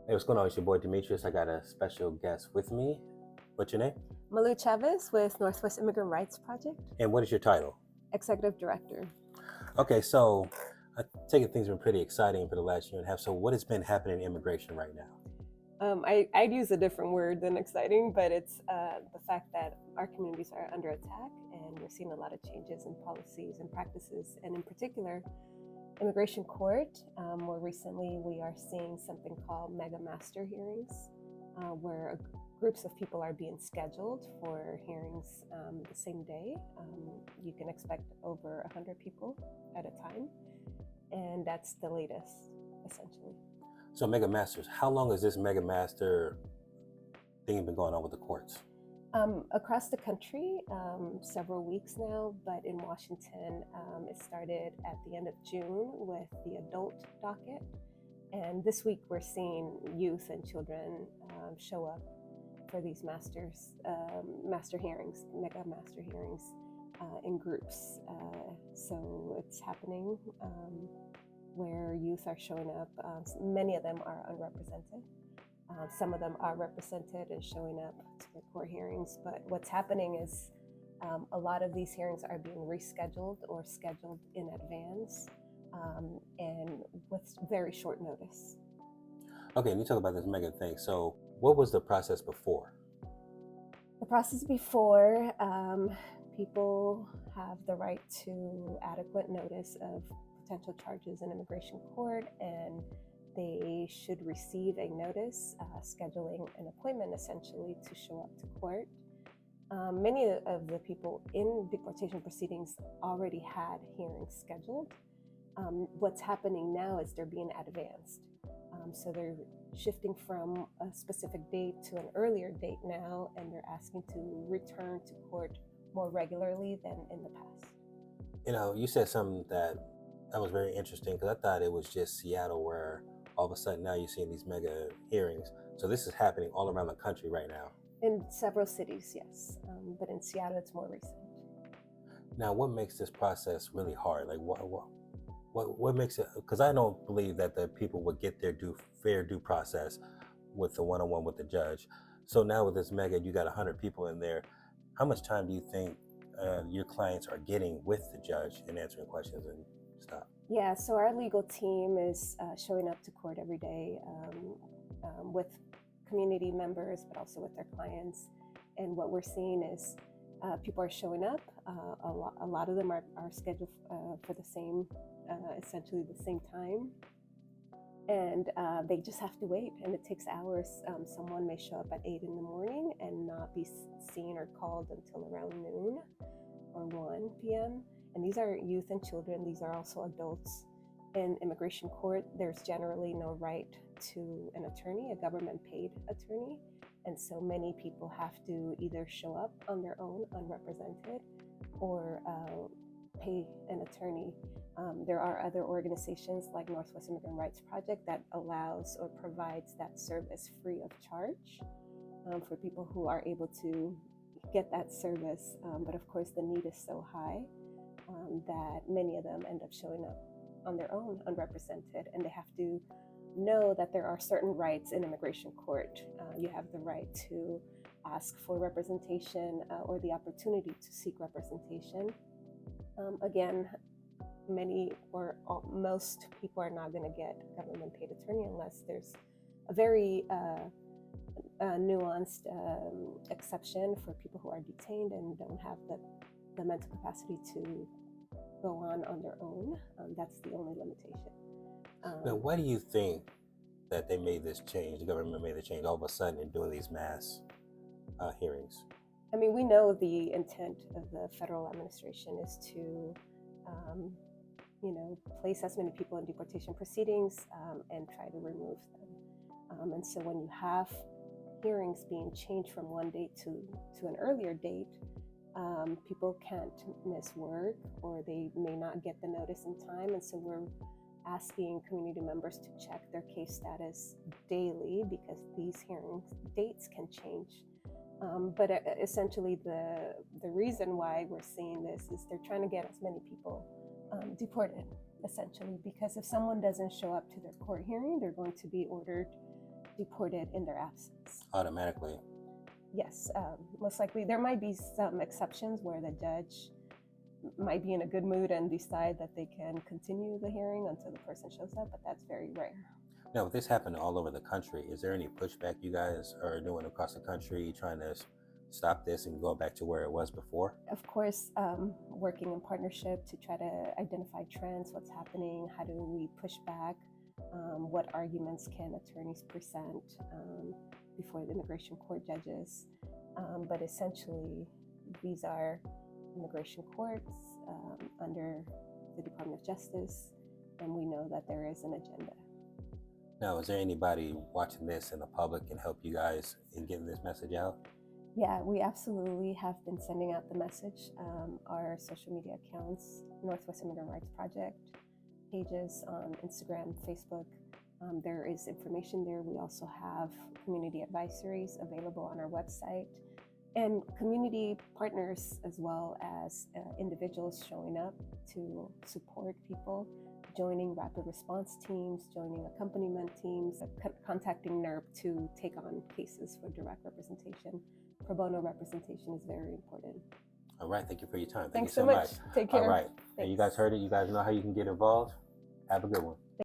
Hey, what's going on? It's your boy Demetrius. I got a special guest with me. What's your name? Malou Chavez with Northwest Immigrant Rights Project, And what is your title? Executive Director. Okay, so I take it things have been pretty exciting for the last year and a half. So what has been happening in immigration right now? I'd use a different word than exciting, but it's the fact that our communities are under attack, and we're seeing a lot of changes in policies and practices, and in particular, immigration court. More recently, we are seeing something called mega master hearings, where groups of people are being scheduled for hearings the same day. You can expect over 100 people at a time, and that's the latest, essentially. So Mega Masters, how long has this Mega Master thing been going on with the courts? Across the country, several weeks now, but in Washington, it started at the end of June with the adult docket. And this week, we're seeing youth and children show up for these master hearings, mega master hearings in groups. So it's happening where youth are showing up. Many of them are unrepresented. Some of them are represented and showing up to the court hearings. But what's happening is a lot of these hearings are being rescheduled or scheduled in advance, and with very short notice. Okay, and you talk about this mega thing. So what was the process before? The process before, people have the right to adequate notice of potential charges in immigration court, and they should receive a notice scheduling an appointment essentially to show up to court. Many of the people in deportation proceedings already had hearings scheduled. What's happening now is they're being advanced. So they're shifting from a specific date to an earlier date now, and they're asking to return to court more regularly than in the past. You know, you said something that was very interesting because I thought it was just Seattle where all of a sudden now you're seeing these mega hearings. So this is happening all around the country right now. In several cities, yes, but in Seattle, it's more recent. Now, what makes this process really hard? Like, what makes it? Because I don't believe that the people would get their fair due process with the one-on-one with the judge. So now with this mega, you got 100 people in there. How much time do you think your clients are getting with the judge and answering questions and stuff? Yeah, so our legal team is showing up to court every day with community members, but also with their clients. And what we're seeing is people are showing up. A lot of them are scheduled for the same, essentially the same time. And they just have to wait, and it takes hours. Someone may show up at 8 in the morning and not be seen or called until around noon or 1 p.m. And these are youth and children. These are also adults. In immigration court, there's generally no right to an attorney, a government-paid attorney. And so many people have to either show up on their own, unrepresented, or pay an attorney. There are other organizations like Northwest Immigrant Rights Project that allows or provides that service free of charge for people who are able to get that service. But of course, the need is so high that many of them end up showing up on their own, unrepresented, and they have to know that there are certain rights in immigration court. You have the right to ask for representation or the opportunity to seek representation. Again, many or most people are not going to get government-paid attorney unless there's a very nuanced exception for people who are detained and don't have the mental capacity to go on their own. That's the only limitation. Now, why do you think that they made this change? The government made the change all of a sudden in doing these mass hearings. I mean, we know the intent of the federal administration is to, place as many people in deportation proceedings and try to remove them. And so when you have hearings being changed from one date to an earlier date, people can't miss work, or they may not get the notice in time. And so we're asking community members to check their case status daily, because these hearing dates can change. But essentially the reason why we're seeing this is they're trying to get as many people deported, essentially, because if someone doesn't show up to their court hearing, they're going to be ordered deported in their absence. Automatically. Yes, most likely. There might be some exceptions where the judge might be in a good mood and decide that they can continue the hearing until the person shows up, but that's very rare. Now, with this happening all over the country, is there any pushback you guys are doing across the country trying to stop this and go back to where it was before? Of course, working in partnership to try to identify trends, what's happening, how do we push back, what arguments can attorneys present before the immigration court judges. But essentially, these are immigration courts under the Department of Justice, and we know that there is an agenda. Now, is there anybody watching this in the public can help you guys in getting this message out? Yeah, we absolutely have been sending out the message. Our social media accounts, Northwest Immigrant Rights Project, pages on Instagram, Facebook. There is information there. We also have community advisories available on our website, and community partners as well as individuals showing up to support people, joining rapid response teams, joining accompaniment teams, contacting NERP to take on cases for direct representation. Pro bono representation is very important. All right. Thank you for your time. Thanks so much. Take care. All right. And you guys heard it. You guys know how you can get involved. Have a good one.